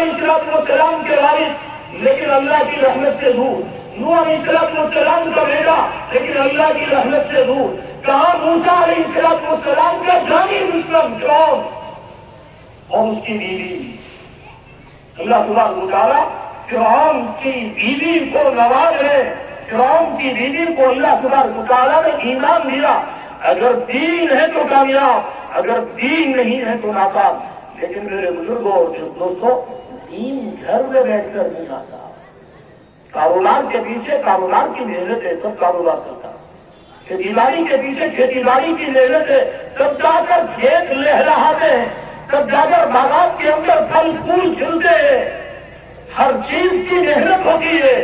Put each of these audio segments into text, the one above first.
علیہ السلام کے والد لیکن اللہ کی رحمت سے دور، نوح علیہ السلام کا بیٹا لیکن اللہ کی رحمت سے دور، کہاں موسیٰ علیہ السلام کا جانی دشمن فرعون اور اس کی بیوی۔ اللہ تبارک و تعالیٰ فرعون کی بیوی کو نواز ہے، فرعون کی بیوی کو اللہ تبارک و تعالیٰ نے ایمان دیا۔ اگر دین ہے تو کامیاب، اگر دین نہیں ہے تو ناکام۔ لیکن میرے بزرگوں اور دوستوں، دین گھر میں بیٹھ کر نہیں آتا، کاروبار کے پیچھے کاروبار کی محنت ہے تب کاروبار کرتا، کھیتی باڑی کے پیچھے کھیتی باڑی کی محنت ہے تب جا کر کھیت لہراتے ہیں، تب جا کر باغات کے اندر پھل پھول کھلتے ہیں۔ ہر چیز کی محنت ہوتی ہے،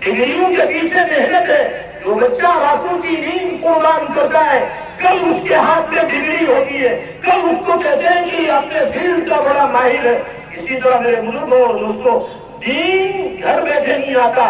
ڈگریوں کے پیچھے محنت ہے۔ جو بچہ راتوں کی نیند قربان کرتا ہے کل اس کے ہاتھ میں ڈگری ہوتی ہے، کل اس کو کہتے ہیں کہ اپنے فیلڈ کا بڑا ماہر ہے۔ اسی طرح میرے بزرگوں اور دوستوں، دین گھر بیٹھے نہیں آتا،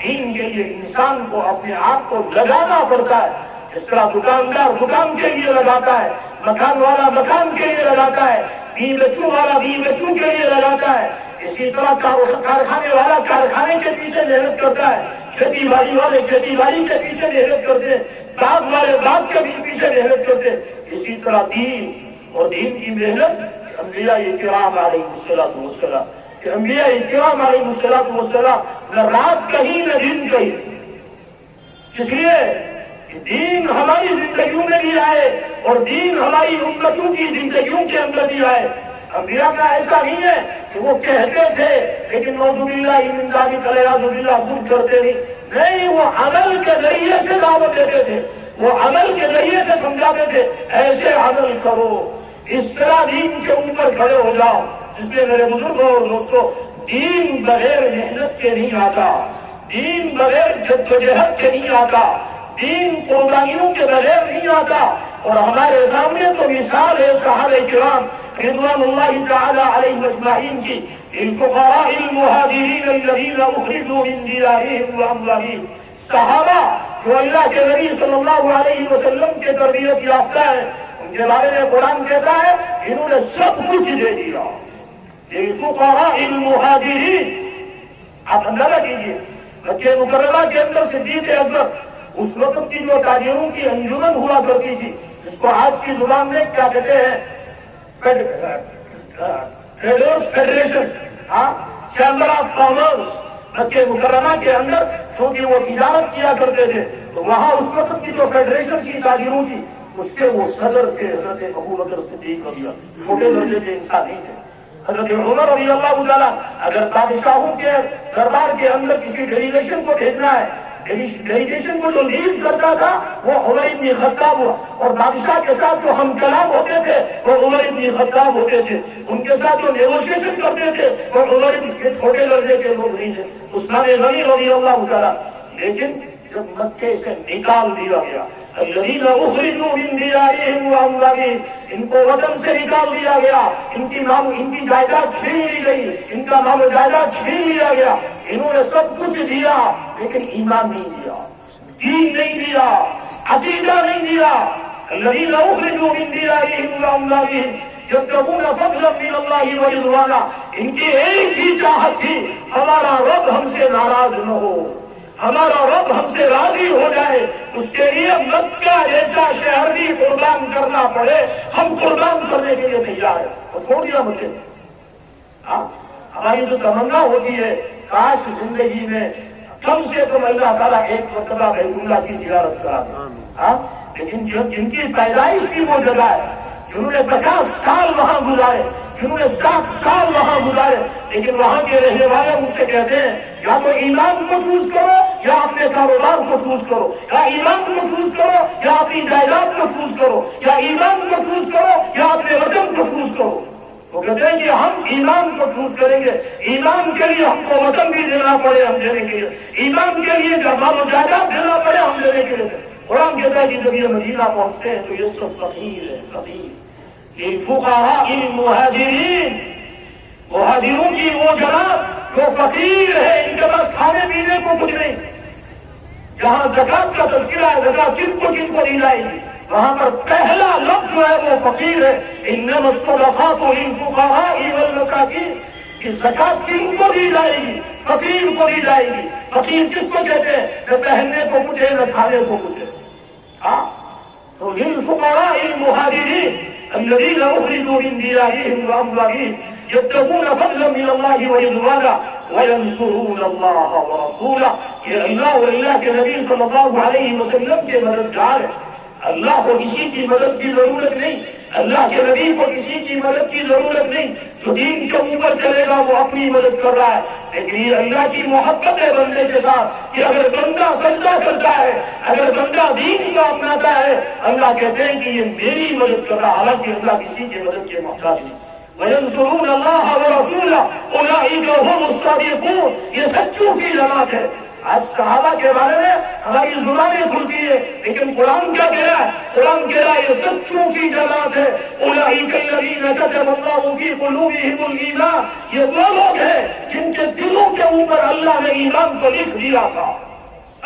دین کے لیے انسان کو اپنے آپ کو لگانا پڑتا ہے۔ اس طرح دکاندار دکان کے لیے لگاتا ہے، مکان والا مکان کے لیے لگاتا ہے، بی بچوں والا بی بچوں کے لیے لگاتا ہے، اسی طرح کارخانے والا کارخانے کے پیچھے محنت کرتا ہے، کھیتی باڑی والے کھیتی باڑی کے پیچھے محنت کرتے ہیں، باغ والے باغ کے پیچھے محنت کرتے ہیں۔ اسی طرح دین اور دین کی محنت انبیاء کرام علیہ السلام کہ انبیاء کرام علیہ السلام نہ رات کہیں نہ دن کہیں، اس لیے کہ دین ہماری زندگیوں میں بھی آئے اور دین ہماری امتوں کی زندگیوں کے اندر بھی آئے۔ انبیاء کا ایسا نہیں ہے کہ وہ کہتے تھے لیکن نعوذ باللہ من ذالک والعیاذ باللہ خود کرتے نہیں، وہ عمل کے ذریعے سے دعوت دیتے تھے، وہ عمل کے ذریعے سے سمجھاتے تھے ایسے عمل کرو، اس طرح دین کے اوپر کھڑے ہو جاؤ۔ اس لیے میرے بزرگوں اور دوستوں، دین بغیر محنت کے نہیں آتا، دین بغیر جدوجہد کے نہیں آتا، دین قربانیوں کے بغیر نہیں آتا۔ اور ہمارے سامنے تو مثال ہے صحابہ کرام رضوان اللہ تعالی علیہم اجمعین کی، للفقراء المہاجرین الذین اخرجوا من دیارہم واموالہم، صحابہ جو اللہ کے نبی صلی اللہ علیہ وسلم کے تربیت یافتہ ہیں، ان کے بارے میں قرآن کہتا ہے انہوں نے سب کچھ دے دیا۔ للفقراء المہاجرین، آپ اندازہ کیجیے مکہ مکرمہ کے اندر صدیق اکبر، اس وقت کی جو تاجروں کی انجمن ہوا کرتی تھی، اس کو آج کی زبان میں کیا کہتے ہیں، traders federation, chamber of commerce, Makkah Mukarramah کے اندر کیونکہ وہ تجارت کیا کرتے تھے تو وہاں اس وقت کی جو فیڈریشن کی تاجروں کی، اس کے وہ صدر تھے حضرت ابو بکر صدیق رضی اللہ، چھوٹے درجے کے انسان نہیں تھے۔ حضرت عمر رضی اللہ تعالیٰ اگر بادشاہوں کے دربار کے اندر کسی ڈیلیگیشن کو بھیجنا ہے، ڈیلیگیشن کو جو لیڈ کرتا تھا وہ عمر بن خطاب ہوا، اور بادشاہ کے ساتھ جو ہم کلام ہوتے تھے وہ عمر بن خطاب ہوتے تھے، ان کے ساتھ جو نیگوشیشن کرتے تھے وہ عمر بن، چھوٹے درجے کے لوگ نہیں تھے، عثمان غنی رضی اللہ تعالیٰ۔ لیکن جب مکے سے نکال دیا گیا، الذین اخرجوا من دیارہم واموالہم، ان کو وطن سے نکال دیا گیا، ان کی جائیداد چھین لی گئی، ان کا مال و جائیداد چھین لیا گیا، انہوں نے سب کچھ دیا لیکن ایمان نہیں دیا، دین نہیں دیا، عقیدہ نہیں دیا۔ الذین اخرجوا من دیارہم واموالہم یبتغون فضلا من اللہ ورضوانا، ان کی ایک ہی چاہت تھی ہمارا رب ہم سے ناراض نہ ہو، ہمارا رب ہم سے راضی ہو جائے، اس کے لیے مکہ جیسا شہر بھی قربان کرنا پڑے ہم قربان کرنے کے لیے تیار ہیں، اور چھوڑ دیا مکے۔ ہماری جو تمنا ہوتی ہے کاش زندگی میں کم سے کم اللہ تعالیٰ ایک مرتبہ بیت اللہ کی زیارت کرا دے، لیکن جن کی پیدائش کی وہ جگہ ہے، جنہوں نے 50 سال وہاں گزارے، جنہوں نے 7 سال وہاں گزارے، لیکن وہاں کے رہنے والے ان سے کہتے ہیں یا تو ایمان کو چوز کرو یا اپنے کاروبار کو چوز کرو، یا ایمان کو چوز کرو یا اپنی جائیداد کو چوز کرو، یا ایمان کو چوز کرو یا اپنے وطن کو چوز کرو۔ وہ کہتے ہیں کہ ہم ایمان کو چوز کریں گے، ایمان کے لیے ہم کو وطن بھی دینا پڑے ہم دینے کے لیے، ایمان کے لیے جب مال و جائیداد دینا پڑے ہم دینے کے لیے۔ قرآن کہتا ہے کہ جب یہ مدینہ پہنچتے ہیں تو یہ سب فقیر ہے، فقیر للفقراء المہاجرین، مہاجروں کی وہ جماعت جو فقیر ہے، ان کے پاس کھانے پینے کو کچھ نہیں۔ جہاں زکات کا تذکرہ ہے، زکات کن کو دی جائے گی، وہاں پر پہلا لفظ جو ہے وہ فقیر ہے۔ انما الصدقات للفقراء والمساکین، کہ زکات کن کو دی جائے گی؟ فقیر کو دی جائے گی۔ فقیر کس کو کہتے ہیں؟ نہ پہننے کو کچھ ہے نہ کھانے کو کچھ ہے۔ ہاں تو للفقراء المهاجرين الذين اخرجوا من ديارهم واموالهم يبتغون فضلا من الله ورضوانا وينصرون الله ورسوله، یہ اللہ اور اللہ کے نبی صلی اللہ علیہ وسلم کے مددگار ہیں۔ اللہ کو کسی کی مدد کی ضرورت نہیں، اللہ کے نبی کو کسی کی مدد کی ضرورت نہیں۔ جو دین کے اوپر چلے گا وہ اپنی مدد کر رہا ہے، لیکن یہ اللہ کی محبت ہے بندے کے ساتھ کہ اگر بندہ سجدہ کرتا ہے، اگر بندہ دین کو اپناتا ہے، اللہ کہتے ہیں کہ یہ میری مدد کر رہا ہے، حالانکہ اللہ کسی کی مدد کے محتاج نہیں۔ وَيَنْصُرُونَ اللَّهَ وَرَسُولَهُ أُولَٰئِكَ هُمُ الصَّادِقُونَ، یہ سچوں کی جماعت ہے۔ آج صحابہ کے بارے میں ہماری زبانیں کھلتی ہے، لیکن قرآن کیا کہہ رہا ہے؟ قرآن کہہ رہا ہے یہ سچوں کی جماعت ہے۔ اولئک الذین کتب اللہ فی قلوبہم الایمان، یہ وہ لوگ ہیں جن کے دلوں کے اوپر اللہ نے ایمان کو لکھ دیا تھا۔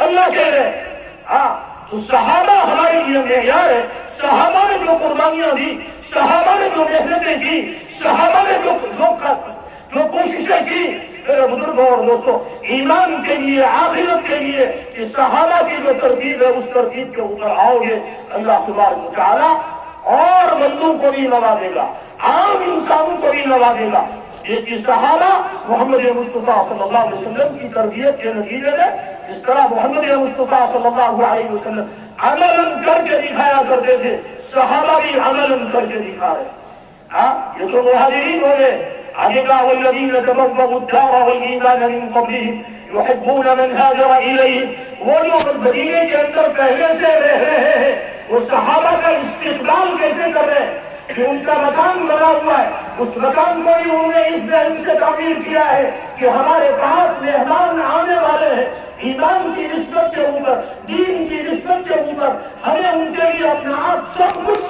اللہ کہہ رہے ہاں تو صحابہ ہمارے لیے معیار ہے۔ صحابہ نے جو قربانیاں دی، صحابہ نے جو محنتیں کی، صحابہ نے جو کوششیں کی، میرے بزرگوں اور دوستوں، ایمان کے لیے، آخرت کے لیے، کہ صحابہ کی جو ترتیب ہے اس ترتیب کے اوپر آؤ گے، اللہ تبارک و تعالیٰ اور بندوں کو بھی نوازے گا، عام انسانوں کو بھی نوازے گا۔ یہ کہ صحابہ محمد مصطفیٰ صلی اللہ علیہ وسلم کی تربیت کے نتیجے میں اس طرح محمد مصطفیٰ صلی اللہ علیہ وسلم عملاً کر کے دکھایا کرتے تھے، صحابہ بھی عملاً کر کے دکھا رہے۔ ہاں یہ تو مہاجرین ہو گئے، آگے کا والذین تبوؤا الدار والایمان من قبلہم یحبون من ہاجر الیہم، وہ جو مدینے کے اندر پہلے سے رہ رہے ہیں وہ صحابہ کا استقبال کیسے کر رہے ہیں کہ ان کا مکان بنا ہوا ہے، اس مکان کو بھی انہوں نے اس ذہن سے تعمیر کیا ہے کہ ہمارے پاس مہمان آنے والے ہیں، ایمان کی نسبت کے اوپر، دین کی نسبت کے اوپر ہمیں ان کے لیے اپنا سب کچھ